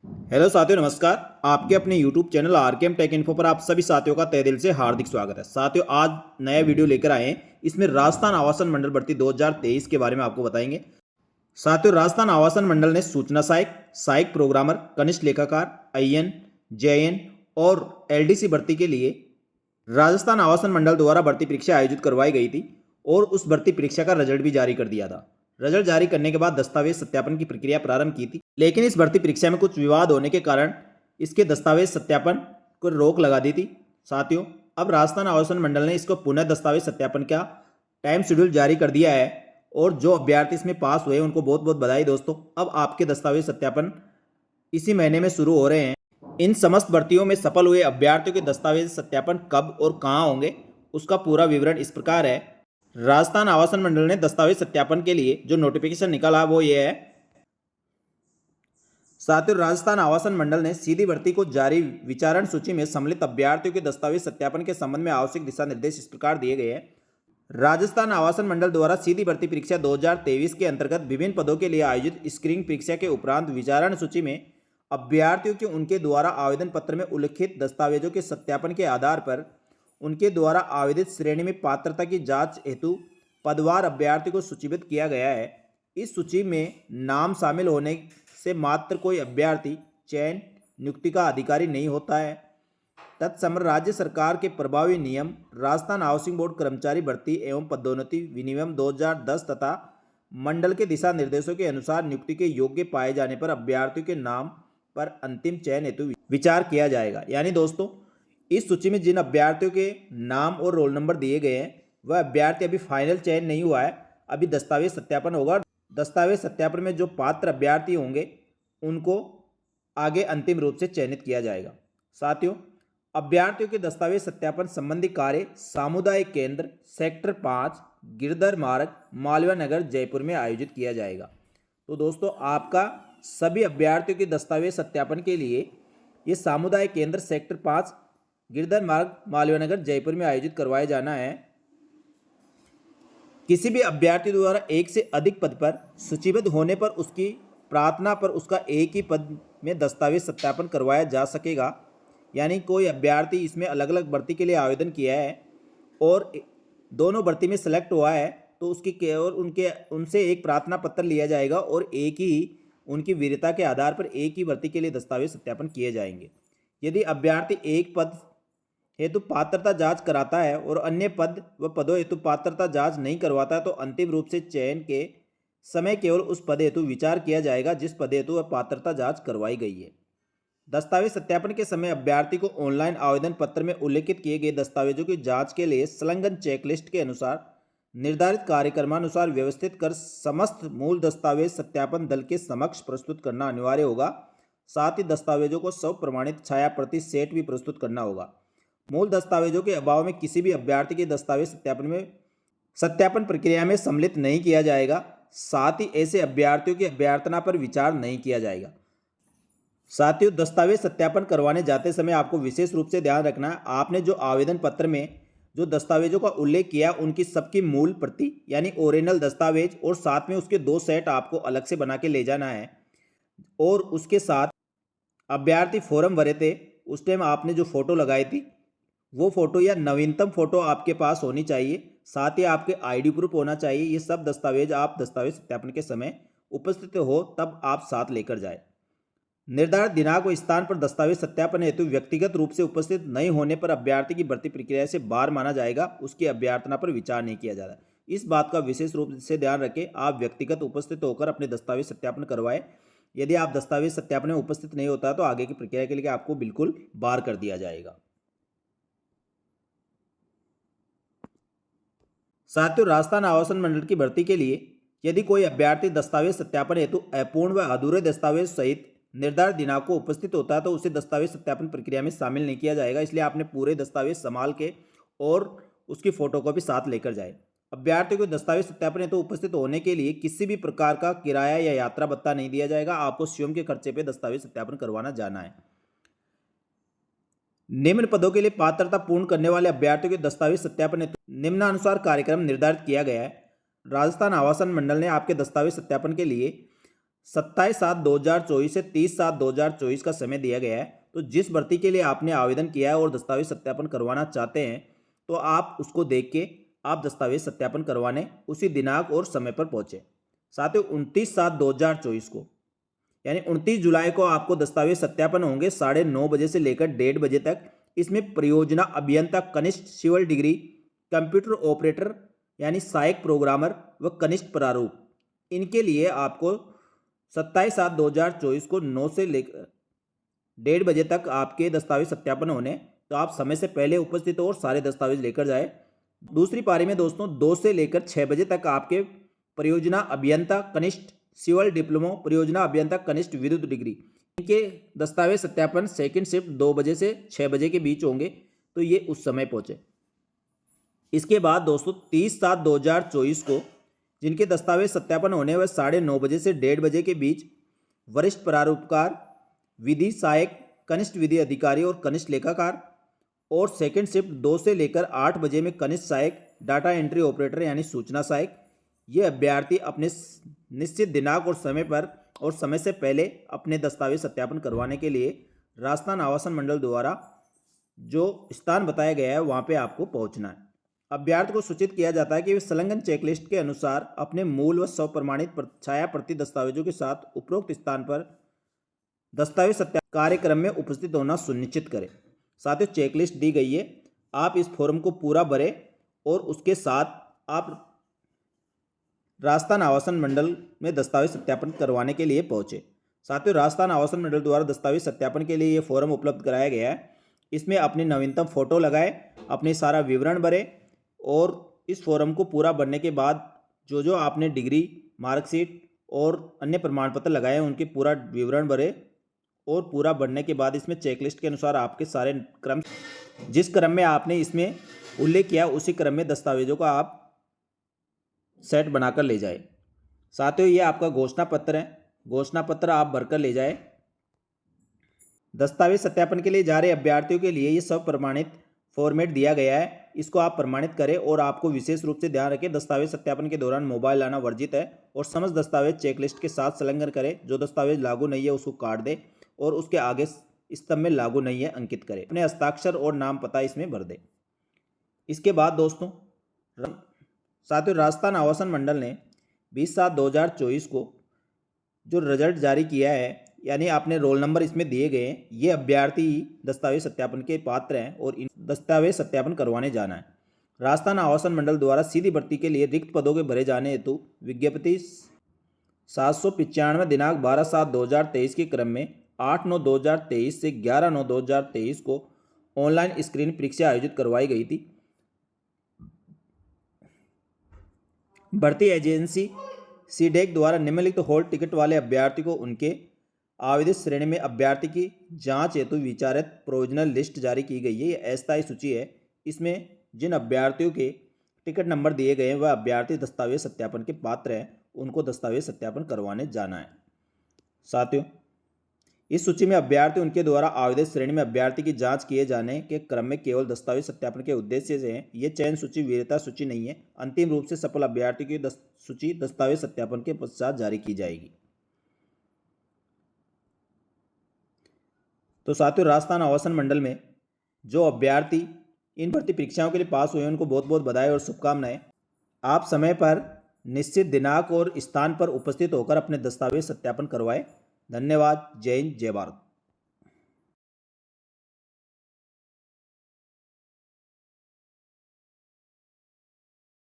Hello साथियों, नमस्कार। आपके अपने YouTube channel RKM take info पर आप सभी साथियों का तहे दिल से हार्दिक स्वागत है। साथियों, आज नया वीडियो लेकर आए हैं। इसमें राजस्थान आवासन मंडल भर्ती 2023 के बारे में आपको बताएंगे। साथियों, राजस्थान आवासन मंडल ने सूचना सहायक, सहायक प्रोग्रामर, कनिष्ठ लेखाकार, आईएन, जेएन और एलडीसी भर्ती के लिए राजस्थान आवासन मंडल द्वारा भर्ती परीक्षा आयोजित करवाई गई थी और उस भर्ती परीक्षा का रिजल्ट भी जारी कर दिया था। रिजल्ट जारी करने के बाद दस्तावेज सत्यापन की प्रक्रिया प्रारंभ की थी, लेकिन इस भर्ती परीक्षा में कुछ विवाद होने के कारण इसके दस्तावेज सत्यापन को रोक लगा दी थी। साथियों, अब राजस्थान आवासन मंडल ने इसको पुनः दस्तावेज सत्यापन का टाइम शेड्यूल जारी कर दिया है और जो अभ्यर्थी इसमें पास हुए उनको बहुत बहुत बधाई दोस्तों। अब आपके दस्तावेज सत्यापन इसी महीने में शुरू हो रहे हैं। इन समस्त भर्तियों में सफल हुए अभ्यर्थियों के दस्तावेज सत्यापन कब और कहां होंगे, उसका पूरा विवरण इस प्रकार है। राजस्थान आवासन मंडल ने दस्तावेज सत्यापन के लिए जो नोटिफिकेशन निकाला वो ये है। साथियों, राजस्थान आवासन मंडल ने सीधी भर्ती को जारी विचारण सूची में सम्मिलित अभ्यर्थियों के दस्तावेज सत्यापन के संबंध में आवश्यक दिशा निर्देश इस प्रकार दिए गए हैं। राजस्थान आवासन मंडल द्वारा सीधी भर्ती परीक्षा 2023 के अंतर्गत विभिन्न पदों के लिए आयोजित स्क्रीनिंग परीक्षा के उपरांत विचारण सूची में अभ्यर्थियों के उनके द्वारा आवेदन पत्र में उल्लिखित दस्तावेजों के सत्यापन के आधार पर उनके द्वारा आवेदित श्रेणी में पात्रता की जांच हेतु पदवार अभ्यर्थी को सूचीबद्ध किया गया है। इस सूची में नाम शामिल होने से मात्र कोई अभ्यर्थी चयन नियुक्ति का अधिकारी नहीं होता है। तत्समय राज्य सरकार के प्रभावी नियम राजस्थान हाउसिंग बोर्ड कर्मचारी भर्ती एवं पदोन्नति विनियम 2010 तथा मंडल के दिशा निर्देशों के अनुसार नियुक्ति के योग्य पाए जाने पर अभ्यर्थियों के नाम पर अंतिम चयन हेतु विचार किया जाएगा। यानी दोस्तों, इस सूची में जिन अभ्यर्थियों के नाम और रोल नंबर दिए गए हैं वह अभ्यर्थी अभी फाइनल चयन नहीं हुआ है, अभी दस्तावेज सत्यापन होगा। दस्तावेज सत्यापन में जो पात्र अभ्यर्थी होंगे उनको आगे अंतिम रूप से चयनित किया जाएगा। साथियों, अभ्यर्थियों के दस्तावेज सत्यापन संबंधी कार्य सामुदायिक केंद्र सेक्टर 5 गिरधर मार्ग मालवा नगर जयपुर में आयोजित किया जाएगा। तो दोस्तों, आपका सभी अभ्यर्थियों के दस्तावेज सत्यापन के लिए ये सामुदायिक केंद्र सेक्टर 5 गिरधर मार्ग मालवा नगर जयपुर में आयोजित करवाया जाना है। किसी भी अभ्यर्थी द्वारा एक से अधिक पद पर सूचीबद्ध होने पर उसकी प्रार्थना पर उसका एक ही पद में दस्तावेज सत्यापन करवाया जा सकेगा। यानी कोई अभ्यर्थी इसमें अलग अलग भर्ती के लिए आवेदन किया है और दोनों भर्ती में सेलेक्ट हुआ है तो उसकी और उनसे एक प्रार्थना पत्र लिया जाएगा और एक ही उनकी वीरता के आधार पर एक ही भर्ती के लिए दस्तावेज सत्यापन किए जाएंगे। यदि अभ्यर्थी एक पद हेतु पात्रता जांच कराता है और अन्य पद व पदों हेतु पात्रता जांच नहीं करवाता है तो अंतिम रूप से चयन के समय केवल उस पद हेतु विचार किया जाएगा जिस पद हेतु वह पात्रता जांच करवाई गई है। दस्तावेज सत्यापन के समय अभ्यर्थी को ऑनलाइन आवेदन पत्र में उल्लिखित किए गए दस्तावेजों की जांच के लिए संलग्न चेकलिस्ट के अनुसार निर्धारित कार्यक्रमानुसार व्यवस्थित कर समस्त मूल दस्तावेज सत्यापन दल के समक्ष प्रस्तुत करना अनिवार्य होगा। साथ ही दस्तावेजों को स्व प्रमाणित छाया प्रति सेट भी प्रस्तुत करना होगा। मूल दस्तावेजों के अभाव में किसी भी अभ्यर्थी के दस्तावेज सत्यापन प्रक्रिया में सम्मिलित नहीं किया जाएगा। साथ ही ऐसे अभ्यर्थियों की अभ्यर्थना पर विचार नहीं किया जाएगा। साथियों, दस्तावेज सत्यापन करवाने जाते समय आपको विशेष रूप से ध्यान रखना है, आपने जो आवेदन पत्र में जो दस्तावेजों का उल्लेख किया उनकी सबकी मूल प्रति यानी ओरिजिनल दस्तावेज और साथ में उसके 2 सेट आपको अलग से बना के ले जाना है। और उसके साथ अभ्यर्थी फॉर्म भरे थे उस टाइम आपने जो फोटो लगाई थी वो फोटो या नवीनतम फोटो आपके पास होनी चाहिए। साथ ही आपके आईडी प्रूफ होना चाहिए। ये सब दस्तावेज आप दस्तावेज सत्यापन के समय उपस्थित हो तब आप साथ लेकर जाए। निर्धारित दिनांक व स्थान पर दस्तावेज सत्यापन हेतु व्यक्तिगत रूप से उपस्थित नहीं होने पर अभ्यर्थी की भर्ती प्रक्रिया से बाहर माना जाएगा, उसकी अभ्यर्थना पर विचार नहीं किया जाता। इस बात का विशेष रूप से ध्यान रखें, आप व्यक्तिगत उपस्थित होकर अपने दस्तावेज सत्यापन करवाएं। यदि आप दस्तावेज सत्यापन में उपस्थित नहीं होता तो आगे की प्रक्रिया के लिए आपको बिल्कुल बाहर कर दिया जाएगा। साथियों, राजस्थान आवासन मंडल की भर्ती के लिए यदि कोई अभ्यर्थी दस्तावेज सत्यापन हेतु अपूर्ण व अधूरे दस्तावेज सहित निर्धारित दिनांक को उपस्थित होता है तो उसे दस्तावेज सत्यापन प्रक्रिया में शामिल नहीं किया जाएगा। इसलिए आपने पूरे दस्तावेज संभाल के और उसकी फोटोकॉपी साथ लेकर जाए। अभ्यर्थी को दस्तावेज सत्यापन हेतु उपस्थित होने के लिए किसी भी प्रकार का किराया या यात्रा भत्ता नहीं दिया जाएगा। आपको स्वयं के खर्चे पर दस्तावेज सत्यापन करवाना जाना है। निम्न पदों के लिए पात्रता पूर्ण करने वाले अभ्यर्थियों के दस्तावेज सत्यापन हेतु निम्नानुसार कार्यक्रम निर्धारित किया गया है। राजस्थान आवासन मंडल ने आपके दस्तावेज सत्यापन के लिए 27/7/2024 से 30/7/2024 का समय दिया गया है। तो जिस भर्ती के लिए आपने आवेदन किया है और दस्तावेज सत्यापन करवाना चाहते हैं, तो आप उसको देख के आप दस्तावेज सत्यापन करवाने उसी दिनांक और समय पर पहुँचे। साथियों 29/7/2024 को यानी 29 जुलाई को आपको दस्तावेज सत्यापन होंगे 9:30 बजे से लेकर 1:30 बजे तक। इसमें परियोजना अभियंता कनिष्ठ सिविल डिग्री, कंप्यूटर ऑपरेटर यानी सहायक प्रोग्रामर व कनिष्ठ प्रारूप, इनके लिए आपको 27/7/2024 को 9 से लेकर 1:30 बजे तक आपके दस्तावेज सत्यापन होने। तो आप समय से पहले उपस्थित हो और सारे दस्तावेज लेकर जाए। दूसरी पारी में दोस्तों 2 से लेकर 6 बजे तक आपके परियोजना अभियंता कनिष्ठ सिविल डिप्लोमा, परियोजना अभियंता कनिष्ठ विद्युत डिग्री, इनके दस्तावेज सत्यापन सेकंड शिफ्ट 2 बजे से 6 बजे के बीच होंगे। तो ये उस समय पहुंचे। इसके बाद दोस्तों 30/7/2024 को जिनके दस्तावेज सत्यापन होने वह 9:30 बजे से 1:30 बजे के बीच वरिष्ठ प्रारूपकार, विधि सहायक, कनिष्ठ विधि अधिकारी और कनिष्ठ लेखाकार, और सेकंड शिफ्ट 2 से लेकर 8 बजे में कनिष्ठ सहायक, डाटा एंट्री ऑपरेटर यानी सूचना सहायक। ये अभ्यर्थी अपने निश्चित दिनांक और समय पर और समय से पहले अपने दस्तावेज सत्यापन करवाने के लिए राजस्थान आवासन मंडल द्वारा जो स्थान बताया गया है वहाँ पे आपको पहुँचना है। अभ्यर्थी को सूचित किया जाता है कि वे संलग्न चेकलिस्ट के अनुसार अपने मूल व स्वप्रमाणित छाया प्रति दस्तावेजों के साथ उपरोक्त स्थान पर दस्तावेज सत्यापन कार्यक्रम में उपस्थित होना सुनिश्चित करें। साथ ही चेकलिस्ट दी गई है, आप इस फॉर्म को पूरा भरें और उसके साथ आप राजस्थान आवासन मंडल में दस्तावेज सत्यापन करवाने के लिए पहुंचे। साथियों राजस्थान आवासन मंडल द्वारा दस्तावेज सत्यापन के लिए ये फॉर्म उपलब्ध कराया गया है। इसमें अपनी नवीनतम फोटो लगाए, अपने सारा विवरण भरे और इस फॉर्म को पूरा भरने के बाद जो आपने डिग्री, मार्कशीट और अन्य प्रमाण पत्र लगाए हैं उनके पूरा विवरण भरे और पूरा भरने के बाद इसमें चेकलिस्ट के अनुसार आपके सारे क्रम, जिस क्रम में आपने इसमें उल्लेख किया उसी क्रम में दस्तावेजों का आप सेट बनाकर ले जाए। साथियों ये आपका घोषणा पत्र है, घोषणा पत्र आप भरकर ले जाए। दस्तावेज सत्यापन के लिए जा रहे अभ्यर्थियों के लिए ये सब प्रमाणित फॉर्मेट दिया गया है, इसको आप प्रमाणित करें। और आपको विशेष रूप से ध्यान रखें दस्तावेज सत्यापन के दौरान मोबाइल लाना वर्जित है और समस्त दस्तावेज चेकलिस्ट के साथ संलग्न करें। जो दस्तावेज लागू नहीं है उसको काट दें और उसके आगे स्तंभ में लागू नहीं है अंकित करें। अपने हस्ताक्षर और नाम पता इसमें भर दें। इसके बाद दोस्तों साथियों राजस्थान आवासन मंडल ने 20/7/2024 को जो रिजल्ट जारी किया है, यानी आपने रोल नंबर इसमें दिए गए हैं, ये अभ्यर्थी दस्तावेज सत्यापन के पात्र हैं और इन दस्तावेज सत्यापन करवाने जाना है। राजस्थान आवासन मंडल द्वारा सीधी भर्ती के लिए रिक्त पदों के भरे जाने हेतु विज्ञप्ति 795 दिनांक 12/7/2023 के क्रम में 8/9/2023 से 11/9/2023 को ऑनलाइन स्क्रीन परीक्षा आयोजित करवाई गई थी। भर्ती एजेंसी सीडेक द्वारा निम्नलिखित हॉल टिकट वाले अभ्यर्थी को उनके आवेदित श्रेणी में अभ्यर्थी की जांच हेतु विचारित प्रोविजनल लिस्ट जारी की गई है। ये अस्थायी सूची है। इसमें जिन अभ्यर्थियों के टिकट नंबर दिए गए हैं वह अभ्यर्थी दस्तावेज सत्यापन के पात्र हैं, उनको दस्तावेज सत्यापन करवाने जाना है। साथियों इस सूची में अभ्यर्थी उनके द्वारा आवेदित श्रेणी में अभ्यर्थी की जांच किए जाने के क्रम में केवल दस्तावेज सत्यापन के उद्देश्य से है। ये चयन सूची वीरता सूची नहीं है। अंतिम रूप से सफल अभ्यर्थी की सूची दस्तावेज सत्यापन के पश्चात जारी की जाएगी। तो साथियों राजस्थान आवासन मंडल में जो अभ्यर्थी इन भर्ती परीक्षाओं के लिए पास हुए उनको बहुत बहुत बधाई और शुभकामनाएं। आप समय पर निश्चित दिनांक और स्थान पर उपस्थित होकर अपने दस्तावेज सत्यापन करवाएं। धन्यवाद। जय हिंद, जय भारत।